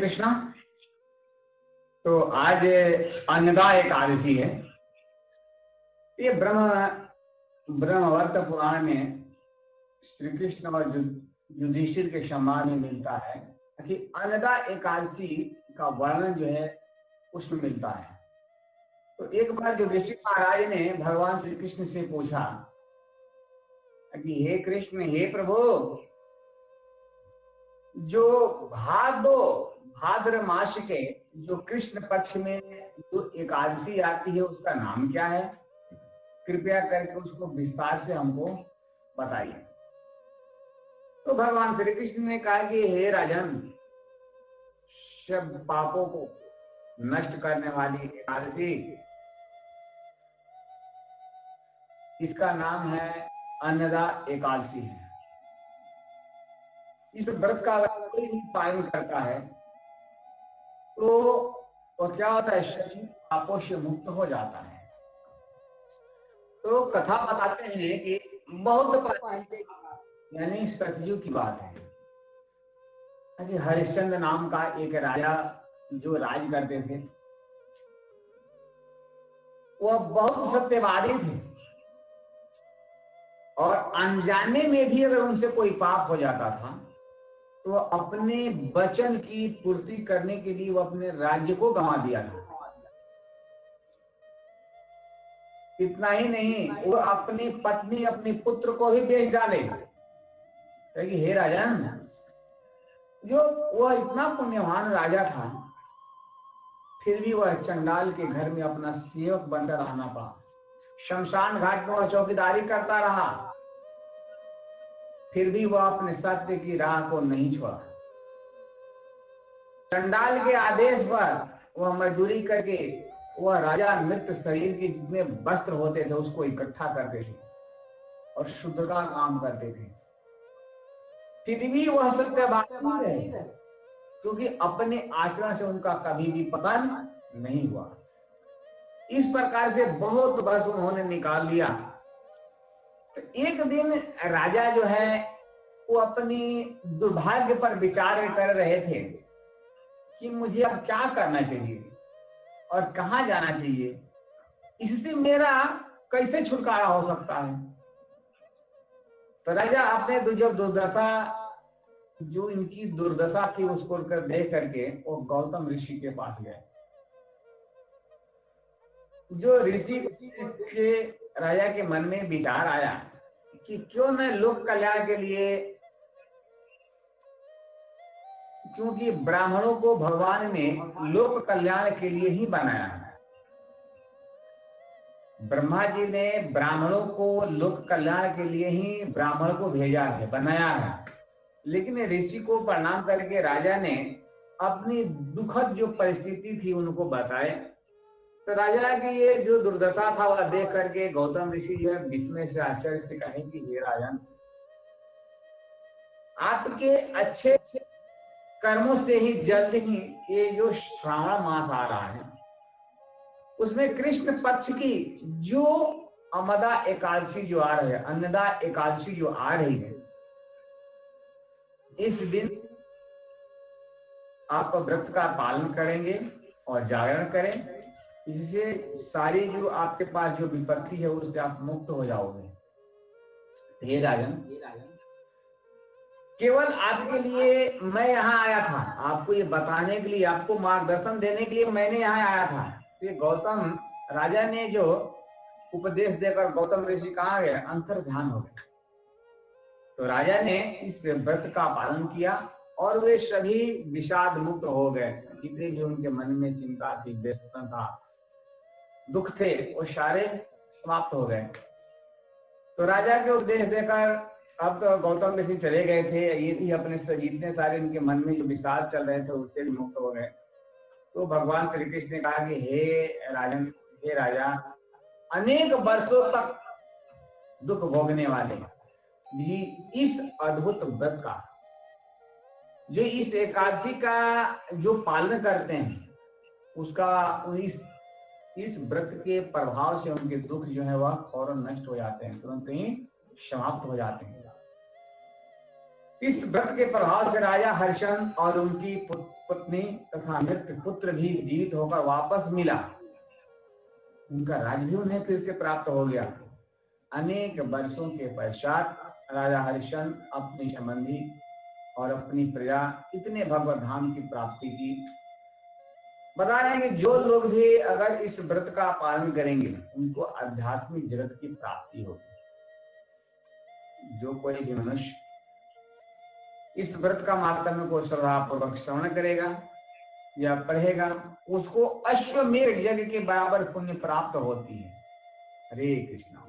कृष्णा। तो आज अन्नदा एकादशी है। ये ब्रह्मवर्त पुराण में श्री कृष्ण और युधिष्ठिर के संवाद में मिलता है कि अन्नदा एकादशी का वर्णन जो है उसमें मिलता है। तो एक बार युधिष्ठिर महाराज ने भगवान श्री कृष्ण से पूछा कि हे कृष्ण, हे प्रभु, जो भाद्र मास के जो कृष्ण पक्ष में जो एकादशी आती है उसका नाम क्या है? कृपया करके उसको विस्तार से हमको बताइए। तो भगवान श्री कृष्ण ने कहा कि हे राजन, सब पापों को नष्ट करने वाली एकादशी, इसका नाम है अन्नदा एकादशी है। इस व्रत का कोई भी पालन करता है तो वो क्या होता है, शरीर पापों से मुक्त हो जाता है। तो कथा बताते हैं कि बहुत पहले, यानी सतयुग की बात है कि हरिश्चंद्र नाम का एक राजा जो राज करते थे, वह बहुत सत्यवादी थे और अनजाने में भी अगर उनसे कोई पाप हो जाता था तो अपने वचन की पूर्ति करने के लिए वो अपने राज्य को गंवा दिया था। इतना ही नहीं, वो अपनी पत्नी, अपनी पुत्र को भी बेच डाले। कि हे राजन, जो वह इतना पुण्यवान राजा था, फिर भी वह चंडाल के घर में अपना सेवक बनकर रहना पड़ा। शमशान घाट में वह चौकीदारी करता रहा, फिर भी वह अपने सत्य की राह को नहीं छोड़ा। चंडाल के आदेश पर वह मजदूरी करके वह राजा मृत शरीर के जितने वस्त्र होते थे उसको इकट्ठा करते थे और शुद्ध का काम करते थे। फिर भी वह सत्यवादी रहे, क्योंकि अपने आचरण से उनका कभी भी पतन नहीं हुआ। इस प्रकार से बहुत वर्ष उन्होंने निकाल लिया। तो एक दिन राजा जो है वो अपनी दुर्भाग्य पर विचार कर रहे थे कि मुझे अब क्या करना चाहिए और कहां जाना चाहिए, इससे मेरा कैसे छुटकारा हो सकता है। तो राजा अपने जो दुर्दशा, जो इनकी दुर्दशा थी उसको देख करके वो गौतम ऋषि के पास गए। जो ऋषि के राजा के मन में विचार आया कि क्यों न लोक कल्याण के लिए, क्योंकि ब्राह्मणों को भगवान ने लोक कल्याण के लिए ही बनाया है। ब्रह्मा जी ने ब्राह्मणों को लोक कल्याण के लिए ही ब्राह्मण को भेजा है, बनाया है। लेकिन ऋषि को प्रणाम करके राजा ने अपनी दुखद जो परिस्थिति थी उनको बताए। तो राजा की ये जो दुर्दशा था वह देख करके गौतम ऋषि जो है विस्मय से, आश्चर्य से कहे कि हे राजन, आपके अच्छे कर्मों से ही जल्द ही ये जो श्रावण मास आ रहा है उसमें कृष्ण पक्ष की जो अन्नदा एकादशी जो आ रही है, अन्नदा एकादशी जो आ रही है, इस दिन आप व्रत का पालन करेंगे और जागरण करें। इससे सारी जो आपके पास जो विपत्ति है उससे आप मुक्त हो जाओगे। हे राजन, केवल आपके लिए मैं यहाँ आया था, आपको ये बताने के लिए, आपको मार्गदर्शन देने के लिए मैंने यहाँ आया था। ये गौतम राजा ने जो उपदेश देकर गौतम ऋषि कहाँ गए, अंतर ध्यान हो गए। तो राजा ने इस व्रत का पालन किया और वे सभी विषाद मुक्त हो गए। जितने भी उनके मन में चिंता थी, व्यस्तता था, दुख थे, वो सारे समाप्त हो गए। तो राजा के उपदेश देकर अब तो गौतम ऋषि चले गए थे, ये भी अपने जितने सारे उनके मन में जो विषाद चल रहे थे उससे भी मुक्त हो गए। तो भगवान श्री कृष्ण ने कहा कि हे राजन, हे राजा, अनेक वर्षों तक दुख भोगने वाले भी इस अद्भुत व्रत का, जो इस एकादशी का जो पालन करते हैं, उसका इस व्रत के प्रभाव से उनके दुख जो है वह फौरन नष्ट हो जाते हैं, तुरंत ही समाप्त हो जाते हैं। इस व्रत के प्रभाव से राजा हरिश्चंद्र और उनकी पत्नी तथा मृत पुत्र भी जीवित होकर वापस मिला। उनका राज भी उन्हें फिर से प्राप्त हो गया। अनेक वर्षों के पश्चात राजा हरिश्चंद्र अपने संबंधी और अपनी प्रजा कितने भगवत धाम की प्राप्ति की। बता रहे हैं कि जो लोग भी अगर इस व्रत का पालन करेंगे उनको आध्यात्मिक जगत की प्राप्ति होगी। जो कोई भी मनुष्य इस व्रत का माहात्म्य को श्रद्धापूर्वक श्रवण करेगा या पढ़ेगा उसको अश्वमेध यज्ञ के बराबर पुण्य प्राप्त होती है। हरे कृष्णा।